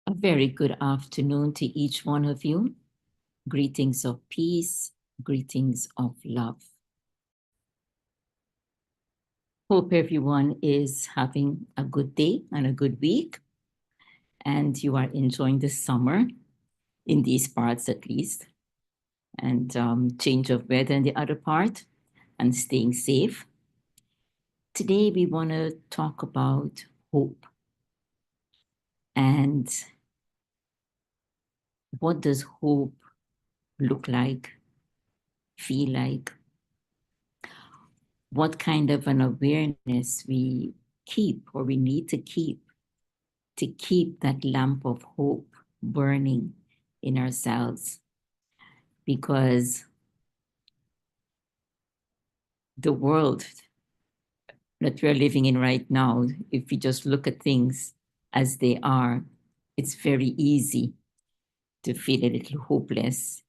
A very good afternoon to each one of you. Greetings of peace, greetings of love. Hope everyone is having a good day and a good week, and you are enjoying the summer in these parts at least, and change of weather in the other part, and staying safe. Today we want to talk about hope and what does hope look like, feel like, what kind of an awareness we keep or we need to keep that lamp of hope burning in ourselves. Because the world that we're living in right now, if we just look at things as they are, it's very easy to feel a little hopeless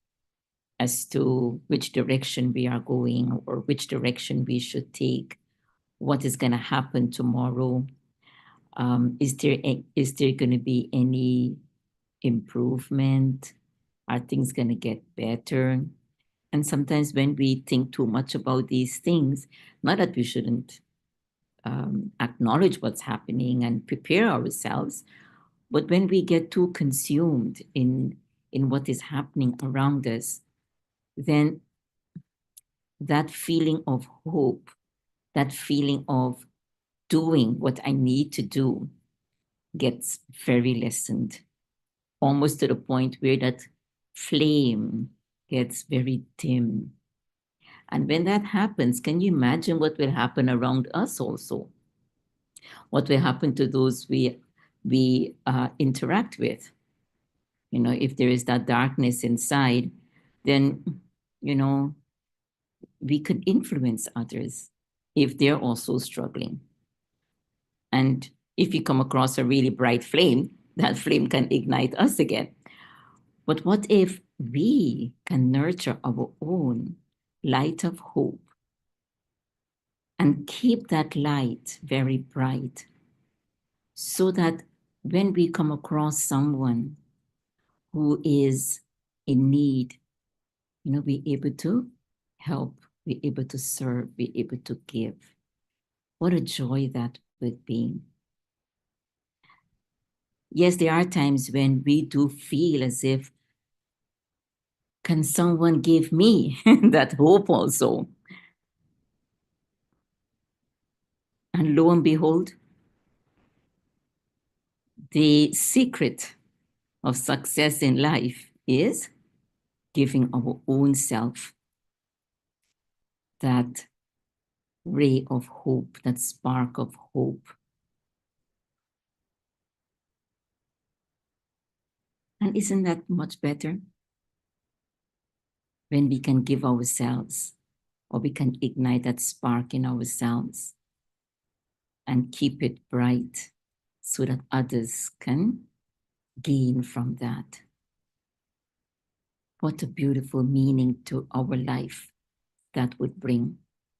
as to which direction we are going or which direction we should take, what is going to happen tomorrow. Is there going to be any improvement? Are things going to get better? And sometimes when we think too much about these things, not that we shouldn't acknowledge what's happening and prepare ourselves, but when we get too consumed in what is happening around us, then that feeling of hope, that feeling of doing what I need to do gets very lessened, almost to the point where that flame gets very dim. And when that happens, can you imagine what will happen around us also? What will happen to those we interact with? You know, if there is that darkness inside, then, you know, we could influence others if they're also struggling. And if you come across a really bright flame, that flame can ignite us again. But what if we can nurture our own light of hope and keep that light very bright so that when we come across someone who is in need, you know, we're able to help, we're able to serve, we're able to give. What a joy that would be. Yes, there are times when we do feel as if, can someone give me that hope also? And lo and behold, the secret of success in life is giving our own self that ray of hope, that spark of hope. And isn't that much better? When we can give ourselves, or we can ignite that spark in ourselves and keep it bright so that others can gain from that. What a beautiful meaning to our life that would bring,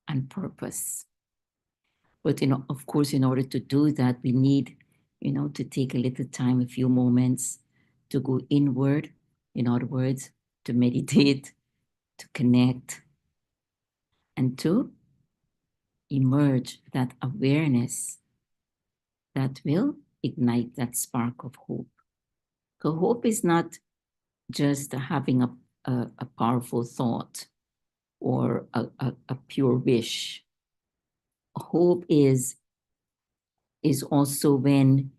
and purpose. But, you know, of course, in order to do that, we need, you know, to take a little time, a few moments to go inward, in other words, to meditate, to connect, and to emerge that awareness that will ignite that spark of hope. So hope is not just having a powerful thought or a pure wish. Hope is also when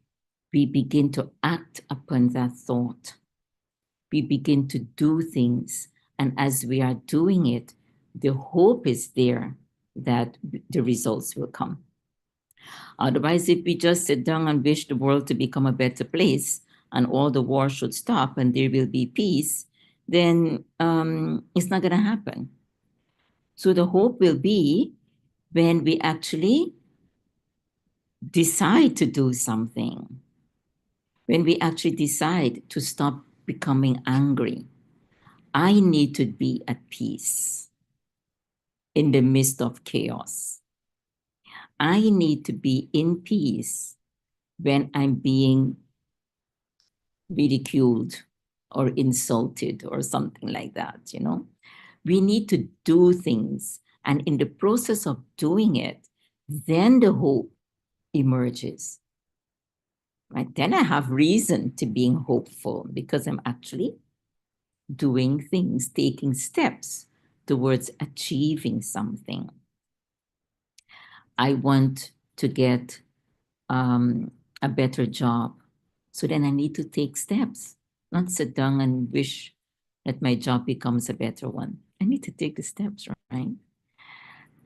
we begin to act upon that thought. We begin to do things, and as we are doing it, the hope is there that the results will come. Otherwise, if we just sit down and wish the world to become a better place and all the war should stop and there will be peace, then it's not going to happen. So the hope will be when we actually decide to do something, when we actually decide to stop becoming angry. I need to be at peace in the midst of chaos. I need to be in peace when I'm being ridiculed or insulted or something like that, you know. We need to do things. And in the process of doing it, then the hope emerges. Right? Then I have reason to being hopeful because I'm actually doing things, taking steps towards achieving something. I want to get a better job. So then I need to take steps, not sit down and wish that my job becomes a better one. I need to take the steps, right?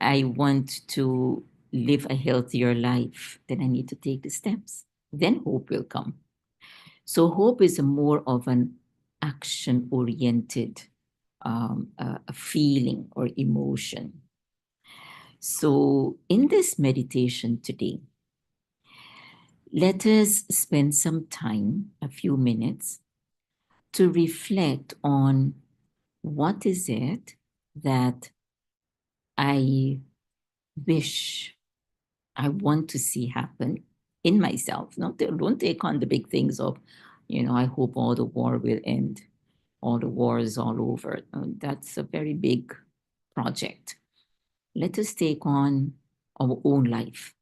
I want to live a healthier life. Then I need to take the steps. Then hope will come. So hope is more of an action oriented a feeling or emotion. So in this meditation today, let us spend some time, a few minutes, to reflect on what is it that I wish, I want to see happen in myself. Don't take on the big things of, I hope all the war will end, all the war is all over. That's a very big project. Let us take on our own life,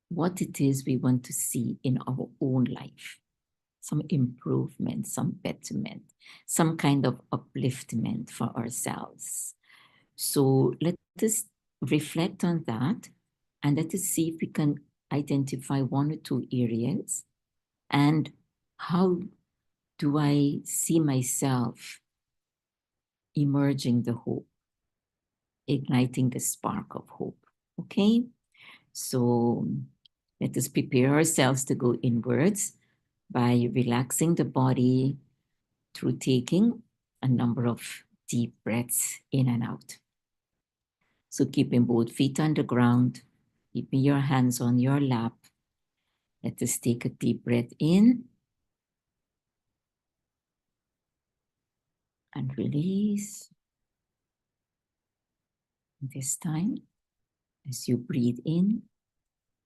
what it is we want to see in our own life. Some improvement, some betterment, some kind of upliftment for ourselves. So let us reflect on that and let us see if we can identify one or two areas and how do I see myself emerging the hope, igniting the spark of hope. Okay, so let us prepare ourselves to go inwards by relaxing the body through taking a number of deep breaths in and out. So keeping both feet on the ground, keeping your hands on your lap. Let us take a deep breath in and release. This time, as you breathe in,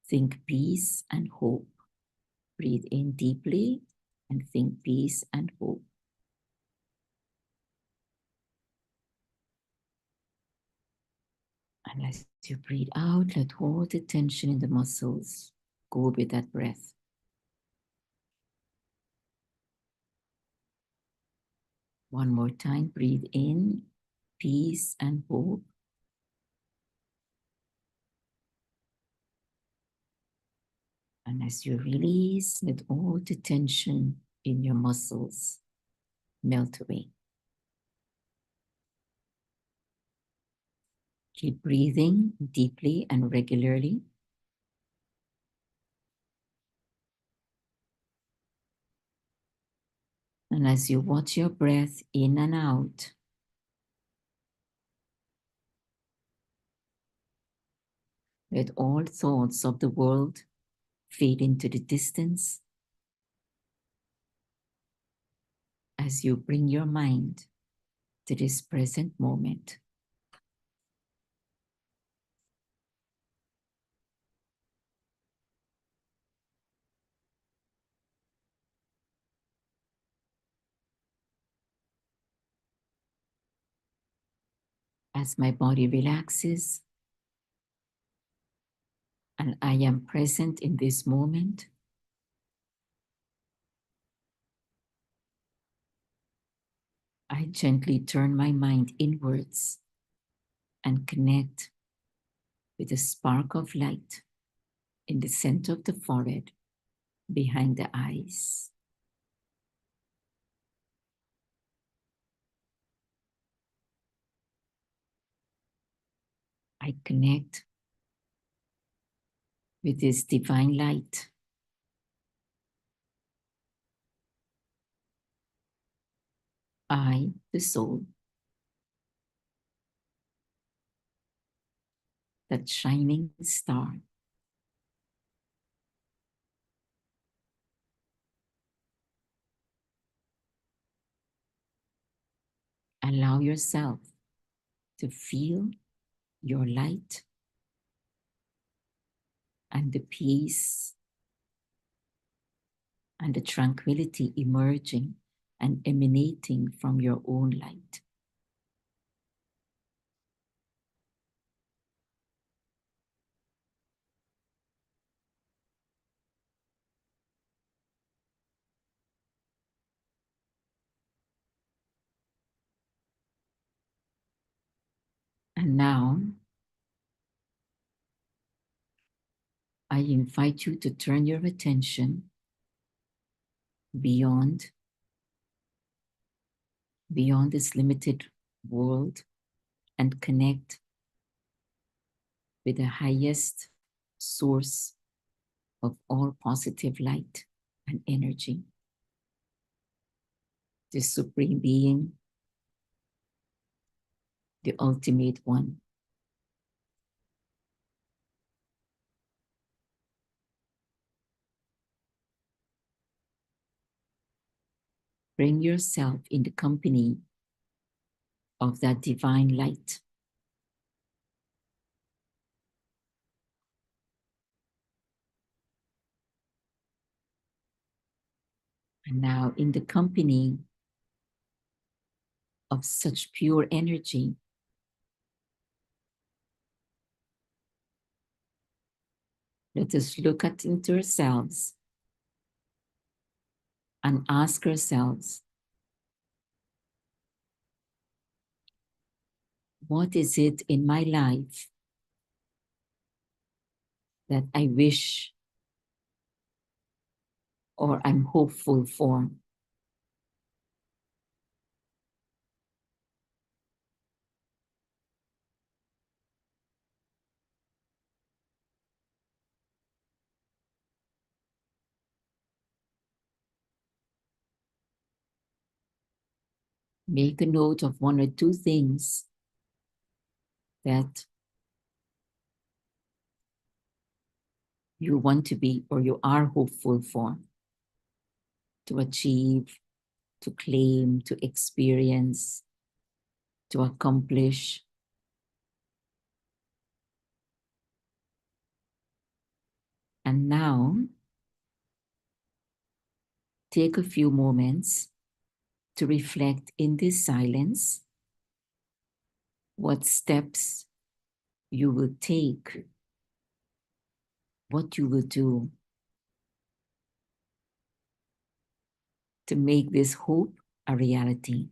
think peace and hope. Breathe in deeply and think peace and hope. And as you breathe out, let all the tension in the muscles go with that breath. One more time, breathe in, peace and hope. And as you release, let all the tension in your muscles melt away. Keep breathing deeply and regularly. And as you watch your breath in and out, let all thoughts of the world fade into the distance as you bring your mind to this present moment. As my body relaxes and I am present in this moment, I gently turn my mind inwards and connect with a spark of light in the center of the forehead, behind the eyes. I connect with this divine light. I, the soul, that shining star. Allow yourself to feel your light and the peace and the tranquility emerging and emanating from your own light. And now, I invite you to turn your attention beyond this limited world and connect with the highest source of all positive light and energy, the Supreme Being, the Ultimate One. Bring yourself in the company of that divine light. And now, in the company of such pure energy, let us look into ourselves and ask ourselves, what is it in my life that I wish or I'm hopeful for? Make a note of one or two things that you want to be or you are hopeful for, to achieve, to claim, to experience, to accomplish. And now, take a few moments to reflect in this silence what steps you will take, what you will do to make this hope a reality.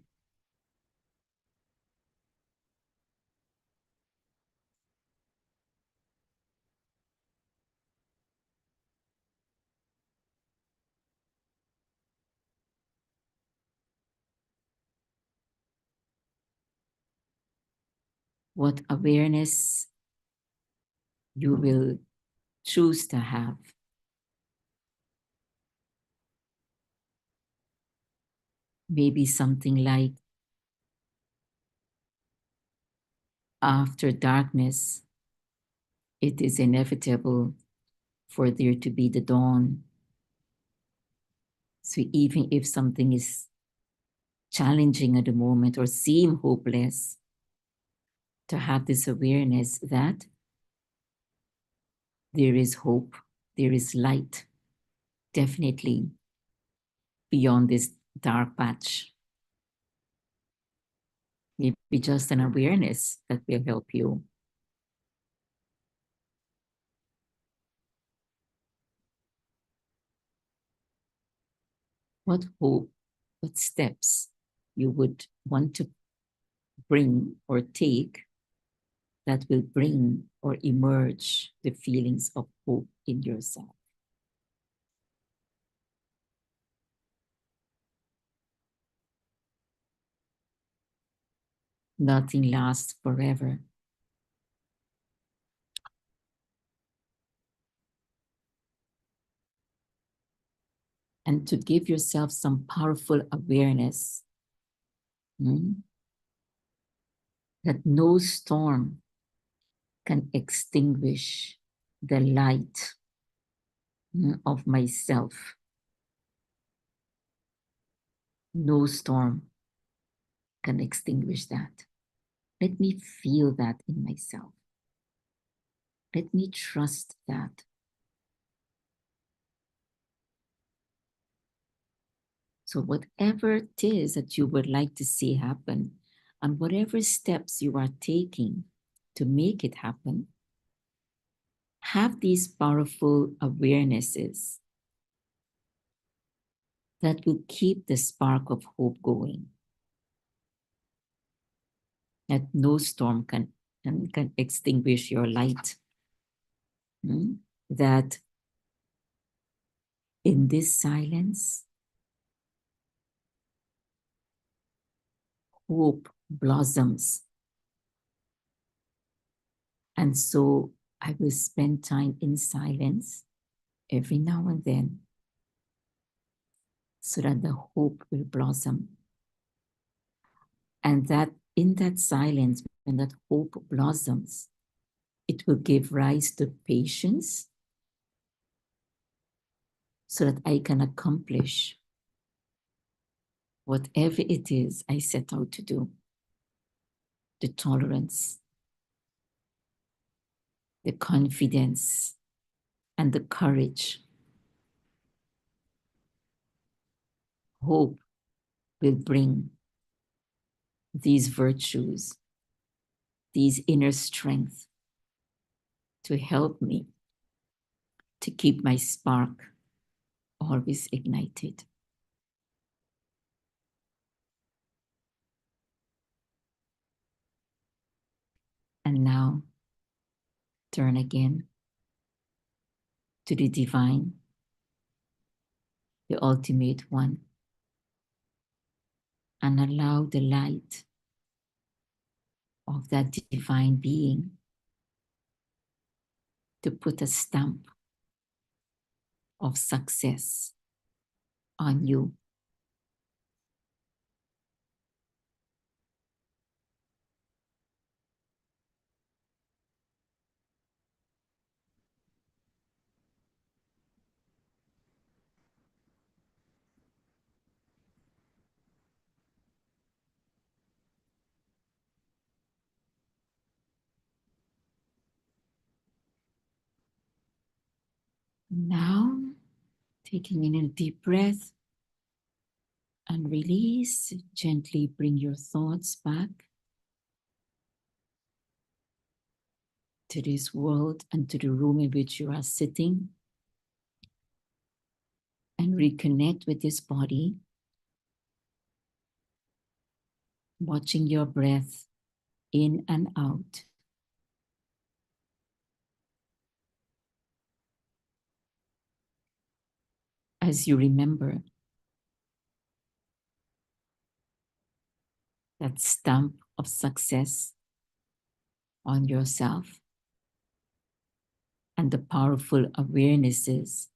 What awareness you will choose to have. Maybe something like, after darkness, it is inevitable for there to be the dawn. So even if something is challenging at the moment or seem hopeless, to have this awareness that there is hope, there is light, definitely beyond this dark patch. Maybe just an awareness that will help you. What hope, what steps you would want to bring or take that will bring or emerge the feelings of hope in yourself. Nothing lasts forever. And to give yourself some powerful awareness that no storm can extinguish the light of myself. No storm can extinguish that. Let me feel that in myself. Let me trust that. So whatever it is that you would like to see happen, and whatever steps you are taking to make it happen, have these powerful awarenesses that will keep the spark of hope going, that no storm can extinguish your light. That in this silence, hope blossoms. And so I will spend time in silence every now and then so that the hope will blossom. And that in that silence, when that hope blossoms, it will give rise to patience so that I can accomplish whatever it is I set out to do. The tolerance, the confidence, and the courage. Hope will bring these virtues, these inner strength to help me to keep my spark always ignited. And now, turn again to the divine, the ultimate one, and allow the light of that divine being to put a stamp of success on you. Now, taking in a deep breath and release, gently bring your thoughts back to this world and to the room in which you are sitting, and reconnect with this body, watching your breath in and out. As you remember that stamp of success on yourself and the powerful awarenesses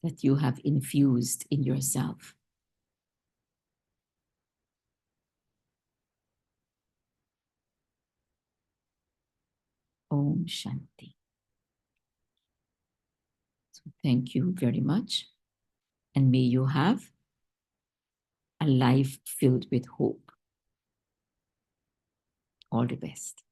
that you have infused in yourself. Om Shanti. So thank you very much, and may you have a life filled with hope. All the best.